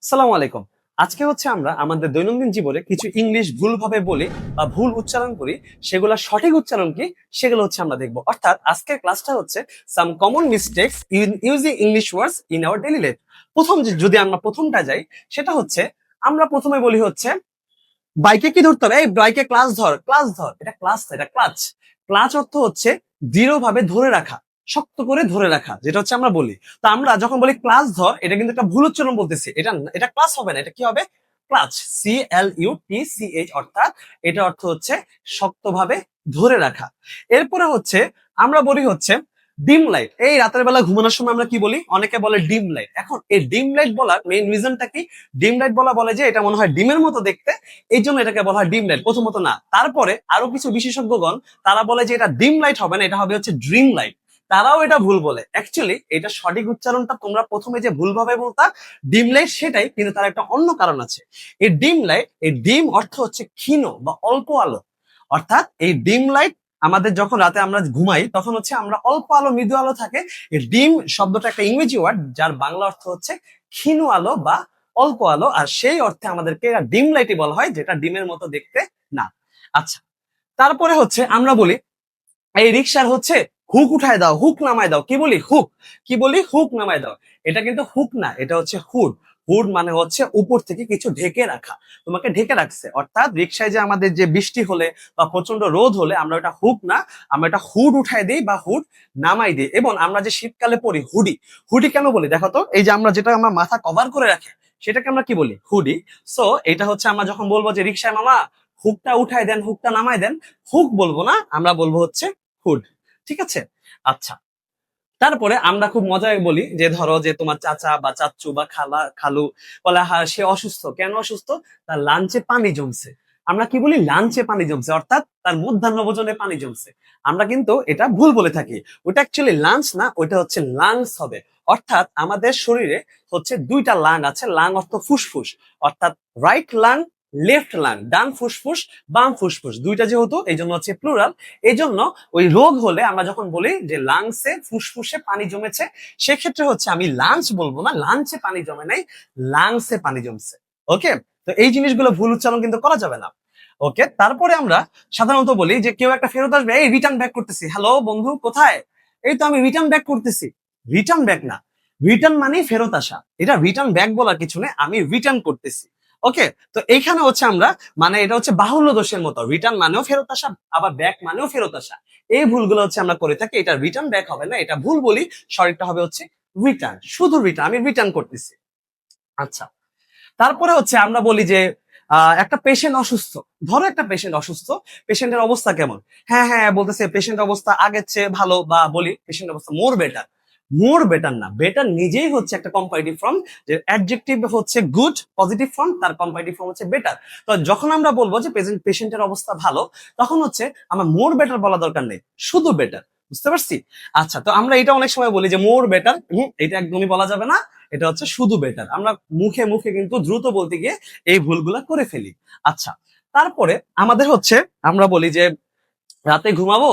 সালাম আলাইকুম। আজকে হচ্ছে আমরা আমাদের দৈনন্দিন জীবনে কিছু ইংলিশ ভুলভাবে বলি বা ভুল উচ্চারণ করি, সেগুলা সঠিক উচ্চারণ কি সেগুলো হচ্ছে আমরা দেখবো। অর্থাৎ আজকের ক্লাসটা হচ্ছে সাম common mistakes in using English words in our daily life. যদি আমরা প্রথমটা যাই, সেটা হচ্ছে আমরা প্রথমে বলি হচ্ছে বাইকে কি ধরতে হবে, এই বাইকে ক্লাস ধর, ক্লাস ধর। এটা ক্লাস, এটা ক্লাচ। ক্লাচ অর্থ হচ্ছে দৃঢ়ভাবে ধরে রাখা, শক্ত করে ধরে রাখা, যেটা হচ্ছে আমরা বলি। তো আমরা যখন বলি ক্লাস ধর, এটা কিন্তু একটা ভুল উচ্চারণ বলতেছি। এটা ক্লাস হবে না, এটা কি হবে? ক্লাচ। CLUTCH, অর্থাৎ এটা অর্থ হচ্ছে শক্তভাবে ধরে রাখা। এরপরে হচ্ছে আমরা বলি হচ্ছে ডিম লাইট। এই রাতের বেলা ঘুমানোর সময় আমরা কি বলি? অনেকে বলে ডিম লাইট। এখন এই ডিম লাইট বলার মেইন রিজনটা কি? ডিম লাইট বলে যে এটা মনে হয় ডিমের মতো দেখতে, এই জন্য এটাকে বলা হয় ডিম লাইট। প্রথমত না, তারপরে আরো কিছু বিশেষজ্ঞগণ তারা বলে যে এটা ডিম লাইট হবে না, এটা হবে হচ্ছে ড্রিম লাইট। তারাও এটা ভুল বলে। অ্যাকচুয়ালি এটা সঠিক উচ্চারণটা তোমরা প্রথমে যে ভুলভাবে বলতা ডিম লাইট, সেটাই, কিন্তু তার একটা অন্য কারণ আছে। এই ডিম লাইট, এই ডিম অর্থ হচ্ছে ক্ষীণ বা অল্প আলো। অর্থাৎ এই ডিম লাইট, আমাদের যখন রাতে আমরা ঘুমাই তখন হচ্ছে আমরা অল্প আলো, মৃদু আলো থাকে। এই ডিম শব্দটা একটা ইংরেজি ওয়ার্ড, যার বাংলা অর্থ হচ্ছে ক্ষীণ আলো বা অল্প আলো। আর সেই অর্থে আমাদেরকে ডিম লাইটই বলা হয়, যেটা ডিমের মতো দেখতে না। আচ্ছা, তারপরে হচ্ছে আমরা বলি এই রিক্সার হচ্ছে হুক উঠায় দাও, হুক নামায় দাও। কি বলি? হুক। কি বলি? হুক নামায় দাও। এটা কিন্তু হুক না, এটা হচ্ছে হুড। হুড মানে হচ্ছে উপর থেকে কিছু ঢেকে রাখা, তোমাকে ঢেকে রাখছে। অর্থাৎ রিক্সায় যে আমাদের যে বৃষ্টি হলে বা প্রচন্ড রোদ হলে আমরা এটা হুক না, আমরা এটা হুড উঠাই দিই বা হুড নামাই দিই। এবং আমরা যে শীতকালে পরি হুডি, হুডি কেন বলি দেখো তো? এই যে আমরা যেটা আমার মাথা কভার করে রাখে, সেটাকে আমরা কি বলি? হুডি। সো এটা হচ্ছে আমরা যখন বলবো যে রিক্সায় মামা হুকটা উঠাই দেন, হুকটা নামাই দেন, হুক বলবো না, আমরা বলবো হচ্ছে হুড। ঠিক আছে? আচ্ছা, তারপরে আমরা খুব মজায় বলি যে ধরো যে তোমার চাচা বা চাচ্চু বা খালা খালু বলে হ্যাঁ সে অসুস্থ। কেন অসুস্থ? তার লাঞ্চে পানি জমছে। আমরা কি বলি? লাঞ্চে পানি জমছে, অর্থাৎ তার মধ্যাহ্ন ভোজনে পানি জমছে। আমরা কিন্তু এটা ভুল বলে থাকি। ওটা অ্যাকচুয়ালি লাঞ্চ না, ওইটা হচ্ছে লাংস হবে। অর্থাৎ আমাদের শরীরে হচ্ছে দুইটা লাং আছে। লাং অর্থ ফুসফুস, অর্থাৎ রাইট লাং, লেফট লাং, ডান ফুসফুস, বাম ফুসফুস, দুইটা যেহেতু এই জন্য হচ্ছে প্লুরাল। এই জন্য ওই রোগ হলে আমরা যখন বলি যে লাংসে, ফুসফুসে পানি জমেছে, সেক্ষেত্রে হচ্ছে আমি লাঞ্চ বলবো না, লাঞ্চে পানি জমে নাই, লাংসে পানি জমছে। ওকে? তো এই জিনিসগুলো ভুল উচ্চারণ কিন্তু করা যাবে না। ওকে, তারপরে আমরা সাধারণত বলি যে কেউ একটা ফেরত আসবে, এই রিটার্ন ব্যাক করতেছি। হ্যালো বন্ধু, কোথায়? এই তো আমি রিটার্ন ব্যাক করতেছি। রিটার্ন ব্যাক না, রিটার্ন মানে ফেরত আসা। এটা রিটার্ন ব্যাক বলার কিছু নেই, আমি রিটার্ন করতেছি। ওকে, তো এইখানে হচ্ছে আমরা, মানে এটা হচ্ছে বাহুল্য দোষের মতো। রিটার্ন মানেও ফেরত আসা, আবার ব্যাক মানেও ফেরত আসা। এই ভুলগুলো হচ্ছে আমরা করে থাকি। এটা রিটার্ন ব্যাক হবে না, এটা ভুল বলি। সঠিকটা হবে হচ্ছে রিটার্ন, শুধু রিটার্ন, আমি রিটার্ন করতেছি। আচ্ছা, তারপরে হচ্ছে আমরা বলি যে একটা পেশেন্ট অসুস্থ। ধরো একটা পেশেন্ট অসুস্থ, পেশেন্টের অবস্থা কেমন? হ্যাঁ হ্যাঁ বলতেছে পেশেন্ট অবস্থা আগের চেয়ে ভালো, বা বলি পেশেন্ট অবস্থা মোর বেটার। মোর বেটার না, বেটার নিজেই হচ্ছে একটা কম্পারেটিভ ফর্ম। যে অ্যাডজেক্টিভ হচ্ছে গুড, পজিটিভ ফর্ম, তার কম্পারেটিভ ফর্ম হচ্ছে বেটার। তো যখন আমরা বলবো যে পেশেন্টের অবস্থা ভালো, তখন হচ্ছে আমার মোর বেটার বলা দরকার নেই, শুধু বেটার। বুঝতে পারছি? আচ্ছা, তো আমরা এটা অনেক সময় বলি যে মোর বেটার, এটা একদমই বলা যাবে না, এটা হচ্ছে শুধু বেটার। আমরা মুখে মুখে কিন্তু দ্রুত বলতে গিয়ে এই ভুলগুলা করে ফেলি। আচ্ছা, তারপরে আমাদের হচ্ছে আমরা বলি যে রাতে ঘুমাবো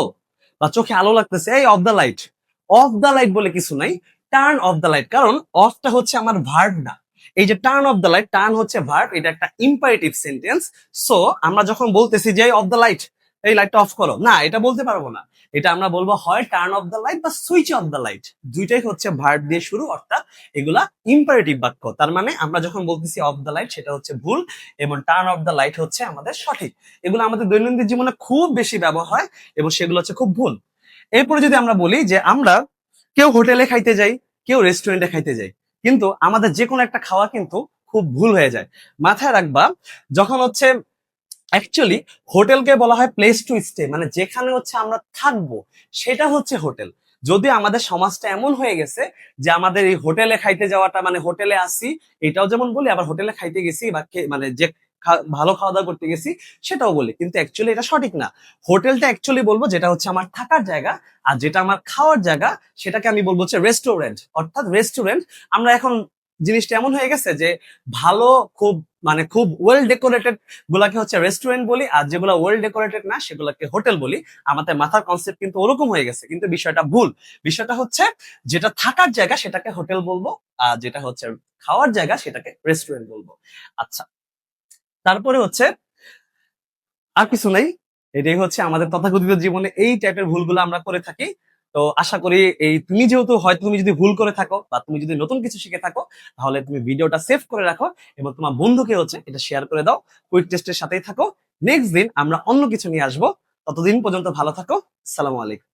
বা চোখে আলো লাগতেছে, এই off the light. Off the light বলে কিছু নাই, টার্ন অফ দা লাইট। কারণ অফটা হচ্ছে আমার ভার্ব না। এই যে turn off the light, turn হচ্ছে ভার্ব, এটা একটা ইম্পারেটিভ সেন্টেন্স। সো আমরা যখন বলতেছি যে অফ দা লাইট, এই লাইটটা অফ করো, না এটা বলতে পারবো না। এটা আমরা বলবো হয় টার্ন অফ দা লাইট বা সুইচ অফ দা লাইট। দুইটাই হচ্ছে ভার্ব দিয়ে শুরু, অর্থাৎ এগুলা ইম্পারেটিভ বাক্য। তার মানে আমরা যখন বলতেছি অফ দা লাইট, সেটা হচ্ছে ভুল, এবং টার্ন অফ দা লাইট হচ্ছে আমাদের সঠিক। এগুলো আমাদের দৈনন্দিন জীবনে খুব বেশি ব্যবহার হয় এবং সেগুলো হচ্ছে খুব ভুল। এরপরে যদি আমরা বলি যে আমরা কেউ হোটেলে খাইতে যাই, কেউ রেস্টুরেন্টে খাইতে যাই, কিন্তু আমাদের যে কোনো একটা খাওয়া কিন্তু খুব ভুল হয়ে যায়। মাথায় রাখবা, যখন হচ্ছে অ্যাকচুয়ালি হোটেলকে বলা হয় প্লেস টু স্টে, মানে যেখানে হচ্ছে আমরা থাকবো সেটা হচ্ছে হোটেল। যদি আমাদের সমাজটা এমন হয়ে গেছে যে আমাদের এই হোটেলে খাইতে যাওয়াটা মানে হোটেলে আসি, এটাও যেমন বলি, আবার হোটেলে খাইতে গেছি বা মানে যে ভালো খাওয়া দাওয়া করতে গেছি সেটাও বলি, কিন্তু অ্যাকচুয়ালি এটা সঠিক না। হোটেলটা অ্যাকচুয়ালি বলবো যেটা হচ্ছে আমার থাকার জায়গা, আর যেটা আমার খাওয়ার জায়গা সেটাকে আমি বলবো হচ্ছে রেস্টুরেন্ট। অর্থাৎ রেস্টুরেন্ট, আমরা এখন জিনিসটা এমন হয়ে গেছে যে ভালো, খুব মানে খুব ওয়েল ডেকোরেটেড গুলাকে হচ্ছে রেস্টুরেন্ট বলি, আর যেগুলো ওয়েল ডেকোরেটেড না সেগুলোকে হোটেল বলি। আমাদের মাথার কনসেপ্ট কিন্তু ওরকম হয়ে গেছে, কিন্তু বিষয়টা ভুল। বিষয়টা হচ্ছে যেটা থাকার জায়গা সেটাকে হোটেল বলবো, আর যেটা হচ্ছে খাওয়ার জায়গা সেটাকে রেস্টুরেন্ট বলবো। আচ্ছা, তারপরে হচ্ছে আর কিছু নাই। এটাই হচ্ছে আমাদের তথাকথিত জীবনে এই টাইপের ভুলগুলো আমরা করে থাকি। তো আশা করি এই তুমি যেহেতু হয়তো তুমি যদি ভুল করে থাকো বা তুমি যদি নতুন কিছু শিখে থাকো, তাহলে তুমি ভিডিওটা সেভ করে রাখো এবং তোমার বন্ধুকে হচ্ছে এটা শেয়ার করে দাও। কুইক টেস্টের সাথেই থাকো। নেক্সট দিন আমরা অন্য কিছু নিয়ে আসবো। ততদিন পর্যন্ত ভালো থাকো। আসসালামু আলাইকুম।